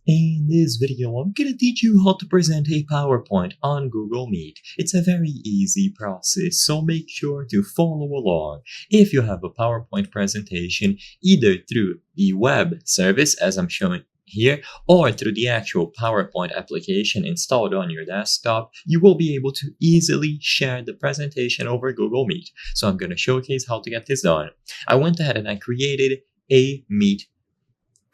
In this video, I'm gonna teach you how to present a PowerPoint on Google Meet. It's a very easy process, so make sure to follow along. If you have a PowerPoint presentation, either through the web service, as I'm showing here, or through the actual PowerPoint application installed on your desktop, you will be able to easily share the presentation over Google Meet. So I'm gonna showcase how to get this done. I went ahead and I created a Meet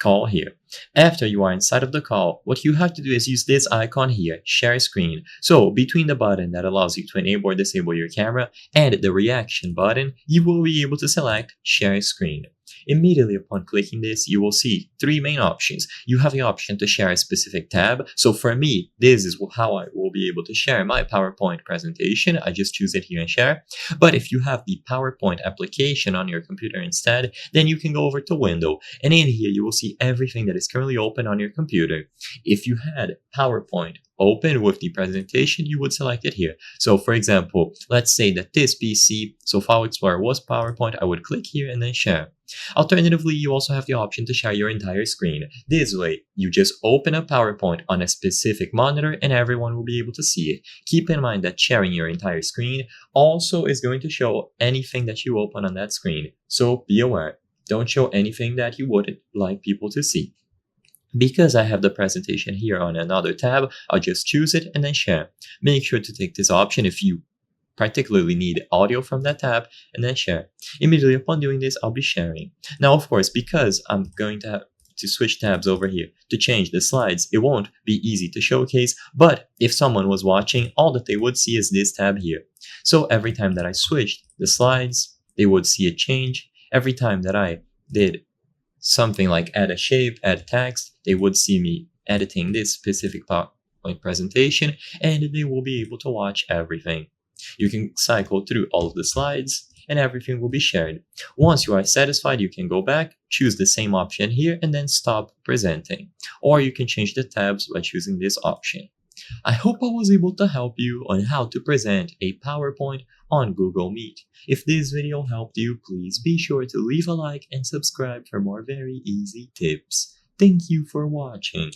call here. After you are inside of the call, what you have to do is use this icon here, share screen. So between the button that allows you to enable or disable your camera and the reaction button, you will be able to select share screen. Immediately upon clicking this, you will see three main options. You have the option to share a specific tab. So for me, this is how I will be able to share my PowerPoint presentation. I just choose it here and share. But if you have the PowerPoint application on your computer instead, then you can go over to Window, and in here you will see everything that is currently open on your computer. If you had PowerPoint open with the presentation, you would select it here. So for example, let's say that this PC, so File Explorer was PowerPoint, I would click here and then share. Alternatively, you also have the option to share your entire screen. This way, you just open a PowerPoint on a specific monitor and everyone will be able to see it. Keep in mind that sharing your entire screen also is going to show anything that you open on that screen. So be aware, don't show anything that you wouldn't like people to see. Because I have the presentation here on another tab, I'll just choose it and then share. Make sure to take this option if you particularly need audio from that tab, and then share. Immediately upon doing this, I'll be sharing. Now, of course, because I'm going to have to switch tabs over here to change the slides, it won't be easy to showcase, but if someone was watching, all that they would see is this tab here. So every time that I switched the slides, they would see a change. Every time that I did something like add a shape, add text, they would see me editing this specific PowerPoint presentation, and they will be able to watch everything. You can cycle through all of the slides and everything will be shared. Once you are satisfied, you can go back, choose the same option here, and then stop presenting. Or you can change the tabs by choosing this option. I hope I was able to help you on how to present a PowerPoint on Google Meet. If this video helped you, please be sure to leave a like and subscribe for more very easy tips. Thank you for watching.